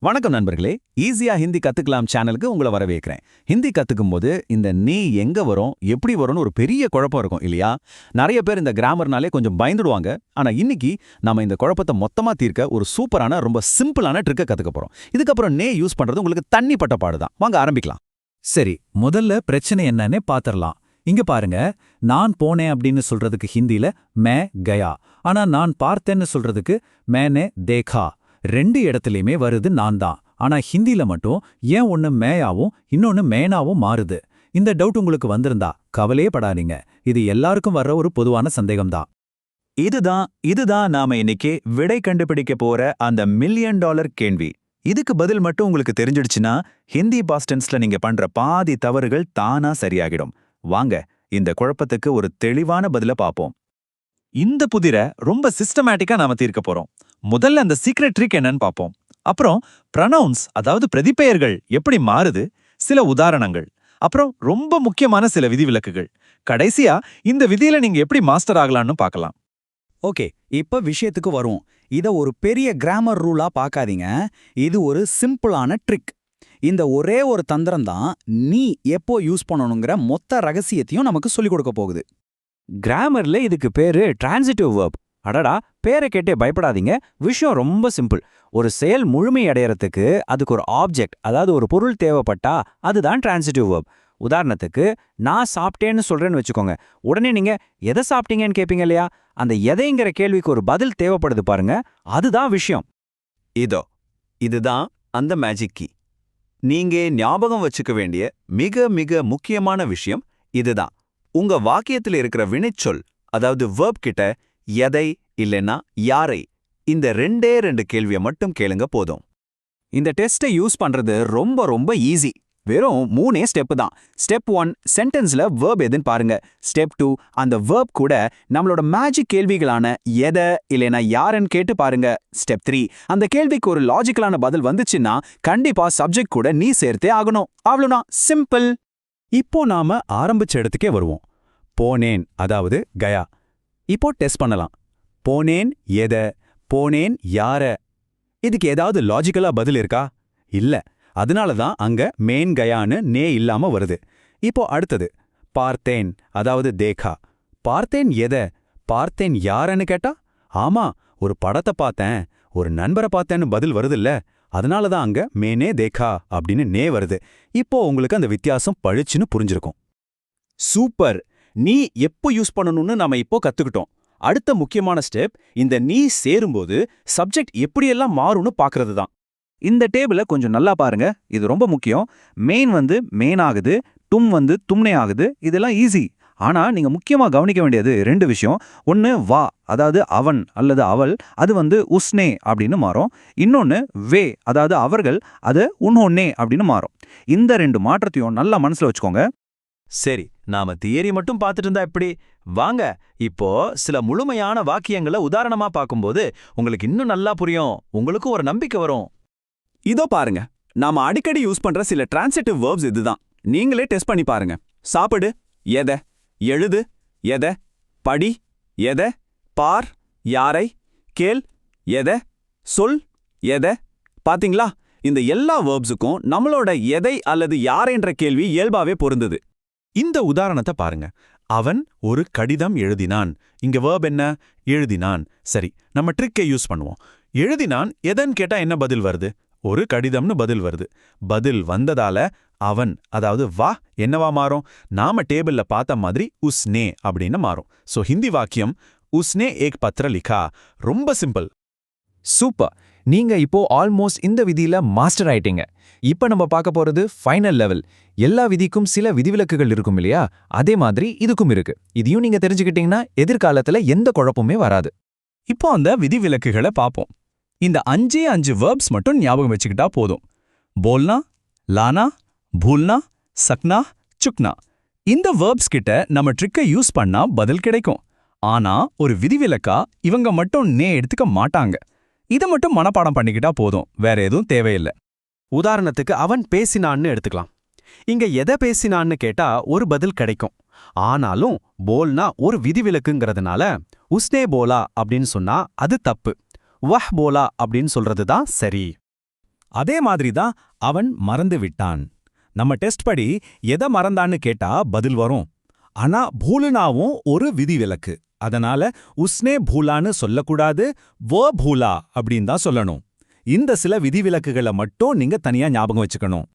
வணக்கம் நண்பர்களே. ஈஸியா ஹிந்தி கத்துக்கலாம் சேனலுக்கு உங்களை வரவேற்கிறேன். ஹிந்தி கத்துக்கும் போது இந்த நீ எங்க வரும், எப்படி வரும்னு ஒரு பெரிய குழப்பம் இருக்கும் இல்லையா? நிறைய பேர் இந்த கிராமர்னாலே கொஞ்சம் பயந்துடுவாங்க. ஆனா இன்னைக்கு நம்ம இந்த குழப்பத்தை மொத்தமா தீர்க்க ஒரு சூப்பரான ரொம்ப சிம்பிளான ட்ரிக்கை கத்துக்க போறோம். இதுக்கப்புறம் நே யூஸ் பண்றது உங்களுக்கு தண்ணி பட்ட பாடுதான். வாங்க ஆரம்பிக்கலாம். சரி, முதல்ல பிரச்சனை என்னன்னு பாத்திரலாம். இங்க பாருங்க, நான் போனேன் அப்படின்னு சொல்றதுக்கு ஹிந்தில மே கயா, ஆனா நான் பார்த்தேன்னு சொல்றதுக்கு மேனே தேகா. ரெண்டு இடத்துலயுமே வருது நான் தான். ஆனா ஹிந்தில மட்டும் ஏன் ஒன்னு மேயாவும் இன்னொன்னு மேனாவும் மாறுது? இந்த டவுட் உங்களுக்கு வந்திருந்தா கவலையே படாதீங்க. இது எல்லாருக்கும் வர்ற ஒரு பொதுவான சந்தேகம்தான். இதுதான் நாம இன்னைக்கு விடை கண்டுபிடிக்க போற அந்த $1,000,000 கேள்வி. இதுக்கு பதில் மட்டும் உங்களுக்கு தெரிஞ்சிடுச்சுன்னா ஹிந்தி பாஸ்டன்ஸ்ல நீங்க பண்ற பாதி தவறுகள் தானா சரியாகிடும். வாங்க இந்த குழப்பத்துக்கு ஒரு தெளிவான பதில பாப்போம். இந்த புதிரை ரொம்ப சிஸ்டமேட்டிக்கா நாம தீர்க்க போறோம். முதல்ல அந்த சீக்ரெட் ட்ரிக் என்னன்னு பாப்போம். அப்புறம் ப்ரொனவுன்ஸ், அதாவது பிரதிபெயர்கள் எப்படி மாறுது, சில உதாரணங்கள், அப்புறம் ரொம்ப முக்கியமான சில விதிவிலக்குகள். கடைசியா இந்த விதியில நீங்க எப்படி மாஸ்டர் ஆகலாம்னு பார்க்கலாம். ஓகே, இப்ப விஷயத்துக்கு வரும். இத ஒரு பெரிய கிராமர் ரூலா பார்க்காதீங்க. இது ஒரு சிம்பிளான ட்ரிக். இந்த ஒரே ஒரு தந்திரம் தான் நீ எப்போ யூஸ் பண்ணணுங்கிற மொத்த ரகசியத்தையும் நமக்கு சொல்லிக் கொடுக்க போகுது. கிராமர்ல இதுக்கு பேரு டிரான்சிட்டிவ் வெர்ப். அடடா, பேரை கேட்டே பயப்படாதீங்க. விஷயம் ரொம்ப சிம்பிள். ஒரு செயல் முழுமை அடையறதுக்கு அதுக்கு ஒரு ஆப்ஜெக்ட், அதாவது ஒரு பொருள் தேவைப்பட்டா அதுதான் டிரான்சிட்டிவ் வெர்ப். உதாரணத்துக்கு, நான் சாப்பிட்டேன்னு சொல்றேன்னு வச்சுக்கோங்க. உடனே நீங்க எதை சாப்பிட்டீங்கன்னு கேட்பீங்க இல்லையா? அந்த எதைங்கிற கேள்விக்கு ஒரு பதில் தேவைப்படுது பாருங்க, அதுதான் விஷயம். இதுதான் அந்த மேஜிக் கீ. நீங்க ஞாபகம் வச்சுக்க வேண்டிய மிக மிக முக்கியமான விஷயம் இதுதான். உங்க வாக்கியத்தில் இருக்கிற வினைச்சொல், அதாவது வெர்ப் கிட்ட எதை இல்லைன்னா யாரை, இந்த ரெண்டு கேள்வியை மட்டும் கேளுங்க போதும். இந்த டெஸ்ட்டை யூஸ் பண்றது ரொம்ப ரொம்ப ஈஸி. வெறும் 3 ஸ்டெப் தான். ஸ்டெப் 1 சென்டென்ஸ்ல வெர்ப் எதுன்னு பாருங்க. ஸ்டெப் 2 அந்த வெர்ப் கூட நம்மளோட மேஜிக் கேள்விகளான எதை இல்லைன்னா யாருன்னு கேட்டு பாருங்க. ஸ்டெப் 3 அந்த கேள்விக்கு ஒரு லாஜிக்கலான பதில் வந்துச்சுன்னா கண்டிப்பா சப்ஜெக்ட் கூட நீ சேர்த்தே ஆகணும். அவ்வளவுதான், சிம்பிள். இப்போ நாம ஆரம்பிச்ச இடத்துக்கே வருவோம். போனேன், அதாவது கயா. இப்போ டெஸ்ட் பண்ணலாம். போனேன் எத, போனேன் யார. இதுக்கு ஏதாவது லாஜிக்கலா பதில் இருக்கா? இல்ல. அதனால தான் அங்க மேன் கயான்னு நே இல்லாம வருது. இப்போ அடுத்தது பார்த்தேன், அதாவது தேகா. பார்த்தேன் எத, பார்த்தேன் யாரன்னு கேட்டா, ஆமா, ஒரு படத்தை பார்த்தேன், ஒரு நண்பரை பார்த்தேன்னு பதில் வருதுல்ல. அதனால தான் அங்க மேனே தேகா அப்படின்னு நே வருது. இப்போ உங்களுக்கு அந்த வித்தியாசம் பழிச்சுன்னு புரிஞ்சிருக்கும். சூப்பர். நீ எப்போ யூஸ் பண்ணணும்னு நாம இப்போ கத்துக்கிட்டோம். அடுத்த முக்கியமான ஸ்டெப், இந்த நீ சேரும்போது சப்ஜெக்ட் எப்படியெல்லாம் மாறும்னு பார்க்கறது தான். இந்த டேபிளை கொஞ்சம் நல்லா பாருங்க, இது ரொம்ப முக்கியம். மெயின் மேன் ஆகுது, டும் தும்னே ஆகுது. இதெல்லாம் ஈஸி. ஆனா நீங்க முக்கியமா கவனிக்க வேண்டியது 2 விஷயம். ஒன்னு வா, அதாவது அவன் அல்லது அவள், அது உஸ்னே அப்படின்னு மாறும். இன்னொன்னு வே, அதாவது அவர்கள், அது உன்ஹொன்னே அப்படின்னு மாறும். இந்த 2 மாற்றத்தையும் நல்லா மனசுல வச்சுக்கோங்க. சரி, நாம தியரி மட்டும் பார்த்துட்டு இருந்தா எப்படி? வாங்க இப்போ சில முழுமையான வாக்கியங்களை உதாரணமா பார்க்கும்போது உங்களுக்கு இன்னும் நல்லா புரியும். உங்களுக்கும் ஒரு நம்பிக்கை வரும். இதோ பாருங்க, நாம அடிக்கடி யூஸ் பண்ற சில டிரான்சிட்டிவ் வெர்ப்ஸ் இதுதான். நீங்களே டெஸ்ட் பண்ணி பாருங்க. சாப்பிடு எத, எழுது எத, படி எத, பார் யாரை, கேள் எத, சொல் எத. பாத்தீங்களா? இந்த எல்லா வெர்ப்ஸுக்கும் நம்மளோட எதை அல்லது யாரைன்ற கேள்வி இயல்பாவே பொருந்தது. இந்த உதாரணத்தை பாருங்க. அவன் ஒரு கடிதம் எழுதினான். இங்க வெர்ப் என்ன? எழுதினான். சரி, நம்ம ட்ரிக்கை யூஸ் பண்ணுவோம். எழுதினான் எதன்னு கேட்டா என்ன பதில் வருது? ஒரு கடிதம்னு பதில் வருது. பதில் வந்ததால அவன், அதாவது வா என்னவா மாறும்? நாம டேபிள்ல பார்த்த மாதிரி உஸ்னே அப்படின்னு மாறும். சோ ஹிந்தி வாக்கியம் உஸ்னே ஏக் பத்ர லிகா. ரொம்ப சிம்பிள். சூப்பர். நீங்க இப்போ ஆல்மோஸ்ட் இந்த விதியில மாஸ்டர் ஆயிட்டீங்க. இப்ப நம்ம பார்க்க போறது ஃபைனல் லெவல். எல்லா விதிக்கும் சில விதிவிலக்குகள் இருக்கும் இல்லையா? அதே மாதிரி இதுக்கும் இருக்கு. இதையும் நீங்க தெரிஞ்சுக்கிட்டீங்கன்னா எதிர்காலத்துல எந்த குழப்பமே வராது. இப்போ அந்த விதிவிலக்குகளை பார்ப்போம். இந்த 5 வெர்ப்ஸ் மட்டும் ஞாபகம் வச்சுக்கிட்டா போதும். போல்னா, லானா, பூல்னா, சக்னா, சுக்னா. இந்த வெர்ப்ஸ் கிட்ட நம்ம ட்ரிக்கை யூஸ் பண்ணா பதில் கிடைக்கும். ஆனா ஒரு விதிவிலக்கா இவங்க மட்டும் நே எடுத்துக்க மாட்டாங்க. இதை மட்டும் மனப்பாடம் பண்ணிக்கிட்டா போதும், வேற எதுவும் தேவையில்லை. உதாரணத்துக்கு அவன் பேசினான்னு எடுத்துக்கலாம். இங்க எதை பேசினான்னு கேட்டா ஒரு பதில் கிடைக்கும். ஆனாலும் போல்னா ஒரு விதிவிலக்குங்கிறதுனால உஸ்னே போலா அப்படின்னு சொன்னா அது தப்பு. வஹ் போலா அப்படின்னு சொல்றது தான் சரி. அதே மாதிரி தான் அவன் மறந்து விட்டான். நம்ம டெஸ்ட் படி எதை மறந்தான்னு கேட்டா பதில் வரும். ஆனா பூலுனாவும் ஒரு விதிவிலக்கு. அதனால உஸ்னே பூலான்னு சொல்லக்கூடாது, வோ பூலா அப்படின்னு தான் சொல்லணும். இந்த சில விதிவிலக்குகளை மட்டும் நீங்க தனியா ஞாபகம் வச்சுக்கணும்.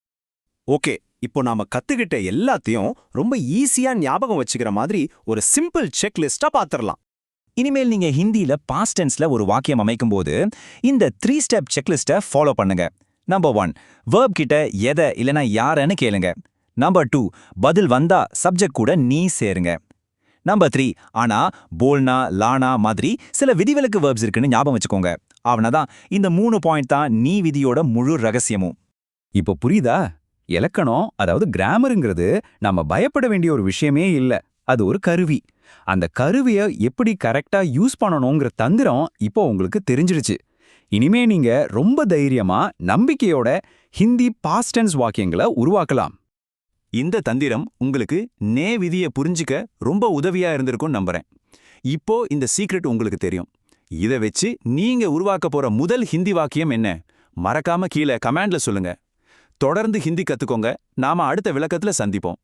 ஓகே, இப்போ நாம கத்துக்கிட்ட எல்லாத்தையும் ரொம்ப ஈஸியா ஞாபகம் வச்சுக்கிற மாதிரி ஒரு சிம்பிள் செக்லிஸ்டா பாத்திரலாம். இனிமேல் நீங்க ஹிந்தியில பாஸ்ட் டென்ஸ்ல ஒரு வாக்கியம் அமைக்கும்போது இந்த 3 ஸ்டெப் செக்லிஸ்ட்டை ஃபாலோ பண்ணுங்க. நம்பர் 1, verb கிட்ட எதை இல்லனா யாரன்னு கேளுங்க. நம்பர் 2, பதில் வந்தா சப்ஜெக்ட் கூட நீ சேருங்க. நம்பர் 3, ஆனா போல்னா லானா மாதிரி சில விதிவிலக்கு verbs இருக்குன்னு ஞாபகம் வச்சுக்கோங்க. அவனதான் இந்த 3 பாயிண்ட் தான் நீ விதியோட முழு ரகசியமும். இப்போ புரியுதா? இலக்கணம், அதாவது கிராமருங்கிறது நம்ம பயப்பட வேண்டிய ஒரு விஷயமே இல்ல. அது ஒரு கருவி. அந்த கருவியை எப்படி கரெக்டா யூஸ் பண்ணணுங்கிற தந்திரம் இப்போ உங்களுக்கு தெரிஞ்சிடுச்சு. இனிமே நீங்க ரொம்ப தைரியமா நம்பிக்கையோட ஹிந்தி பாஸ்ட் டென்ஸ் வாக்கியங்களை உருவாக்கலாம். இந்த தந்திரம் உங்களுக்கு நே விதியை புரிஞ்சுக்க ரொம்ப உதவியா இருந்திருக்கும் நம்புறேன். இப்போ இந்த சீக்ரெட் உங்களுக்கு தெரியும். இதை வச்சு நீங்க உருவாக்க போற முதல் ஹிந்தி வாக்கியம் என்ன? மறக்காம கீழே கமெண்ட்ல சொல்லுங்க. தொடர்ந்து ஹிந்தி கத்துக்கோங்க. நாம அடுத்த விளக்கத்துல சந்திப்போம்.